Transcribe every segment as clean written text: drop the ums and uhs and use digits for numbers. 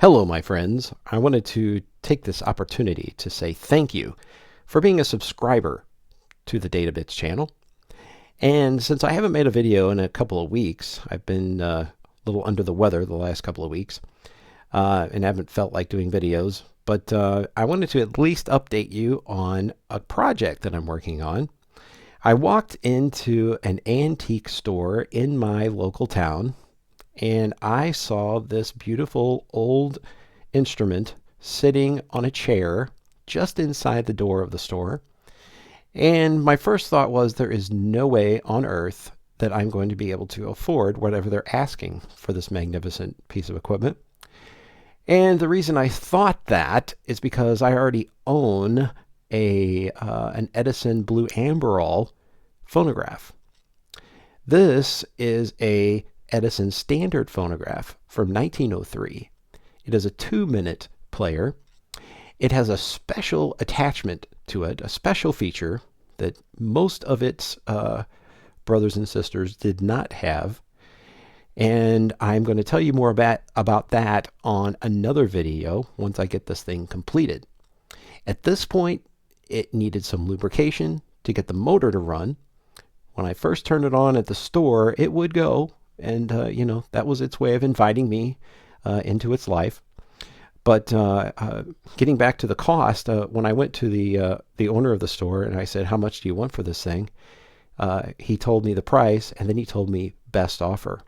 Hello, my friends. I wanted to take this opportunity to say thank you for being a subscriber to the DataBits channel. And since I haven't made a video in a couple of weeks, I've been a little under the weather the last couple of weeks and haven't felt like doing videos. But I wanted to at least update you on a project that I'm working on. I walked into an antique store in my local town and I saw this beautiful old instrument sitting on a chair just inside the door of the store. And my first thought was there is no way on earth that I'm going to be able to afford whatever they're asking for this magnificent piece of equipment. And the reason I thought that is because I already own an Edison Blue Amberol phonograph. This is a Edison standard phonograph from 1903. It is a 2-minute player. It has a special attachment to it, a special feature that most of its brothers and sisters did not have. And I'm going to tell you more about that on another video once I get this thing completed. At this point, it needed some lubrication to get the motor to run. When I first turned it on at the store, it would go. And, that was its way of inviting me into its life. But getting back to the cost, when I went to the owner of the store and I said, "How much do you want for this thing?" He told me the price, and then he told me best offer.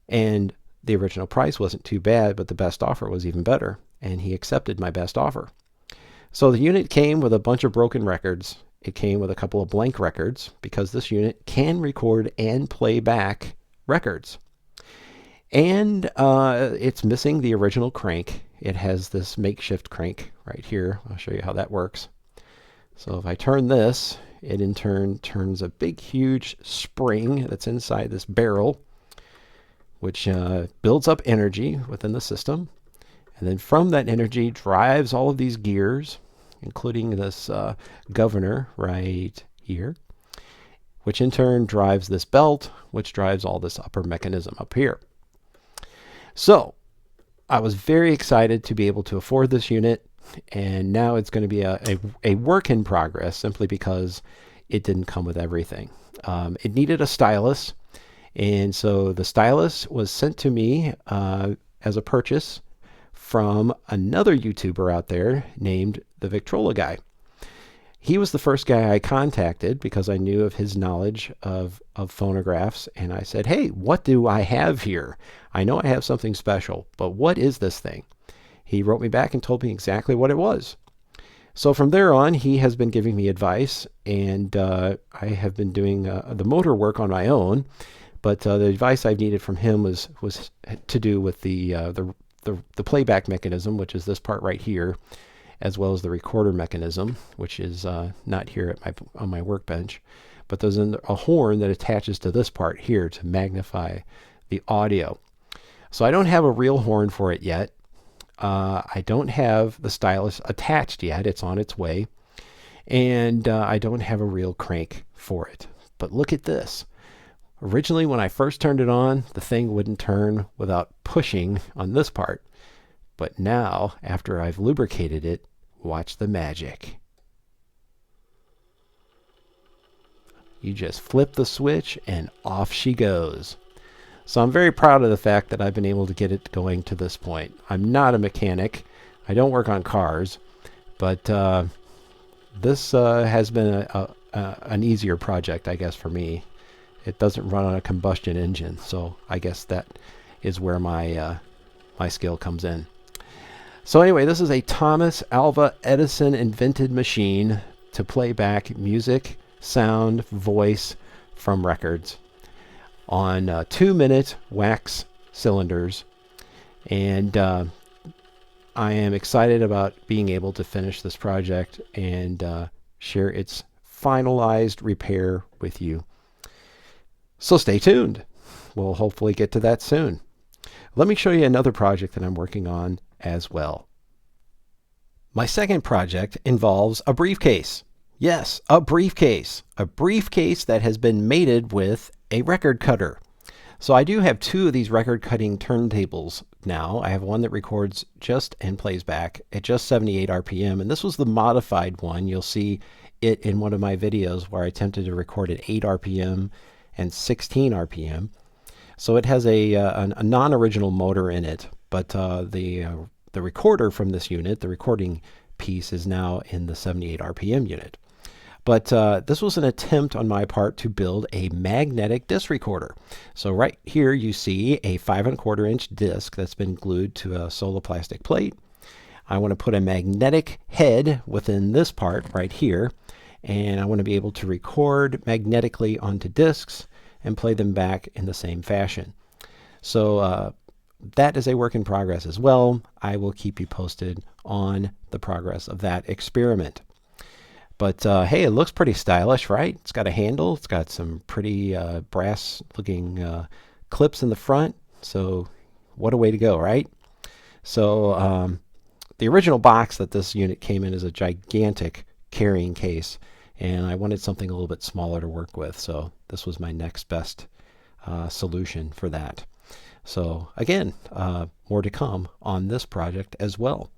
And the original price wasn't too bad, but the best offer was even better. And he accepted my best offer. So the unit came with a bunch of broken records. It came with a couple of blank records because this unit can record and play back records. And it's missing the original crank. It has this makeshift crank right here. I'll show you how that works. So if I turn this, it in turn turns a big, huge spring that's inside this barrel, which builds up energy within the system. And then from that energy drives all of these gears, including this governor right here, which in turn drives this belt, which drives all this upper mechanism up here. So I was very excited to be able to afford this unit, and now it's going to be a work in progress simply because it didn't come with everything. It needed a stylus, and so the stylus was sent to me as a purchase from another YouTuber out there named the Victrola Guy. He was the first guy I contacted because I knew of his knowledge of phonographs, and I said, "Hey, what do I have here? I know I have something special, but what is this thing?" He wrote me back and told me exactly what it was. So from there on, he has been giving me advice, and I have been doing the motor work on my own, but the advice I've needed from him was to do with the playback mechanism, which is this part right here, as well as the recorder mechanism, which is not here on my workbench, but there's a horn that attaches to this part here to magnify the audio. So I don't have a real horn for it yet. I don't have the stylus attached yet. It's on its way. And I don't have a real crank for it. But look at this. Originally, when I first turned it on, the thing wouldn't turn without pushing on this part. But now, after I've lubricated it, watch the magic. You just flip the switch and off she goes. So I'm very proud of the fact that I've been able to get it going to this point. I'm not a mechanic. I don't work on cars. But this has been an easier project, I guess, for me. It doesn't run on a combustion engine, so I guess that is where my skill comes in. So anyway, this is a Thomas Alva Edison invented machine to play back music, sound, voice from records on 2-minute wax cylinders. And I am excited about being able to finish this project and share its finalized repair with you. So stay tuned. We'll hopefully get to that soon. Let me show you another project that I'm working on as well. My second project involves a briefcase. Yes, a briefcase. A briefcase that has been mated with a record cutter. So I do have two of these record cutting turntables now. I have one that records just and plays back at just 78 RPM, and this was the modified one. You'll see it in one of my videos where I attempted to record at 8 RPM and 16 RPM. So it has a non-original motor in it, but the recorder from this unit, the recording piece, is now in the 78 RPM unit. But this was an attempt on my part to build a magnetic disc recorder. So right here you see a 5¼ inch disc that's been glued to a soloplastic plate. I want to put a magnetic head within this part right here, and I want to be able to record magnetically onto discs and play them back in the same fashion. So that is a work in progress as well. I will keep you posted on the progress of that experiment. But hey, it looks pretty stylish, right? It's got a handle. It's got some pretty brass-looking clips in the front. So what a way to go, right? So the original box that this unit came in is a gigantic carrying case, and I wanted something a little bit smaller to work with. So this was my next best solution for that. So again, more to come on this project as well.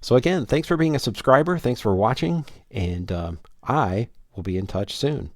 So again, thanks for being a subscriber. Thanks for watching, and I will be in touch soon.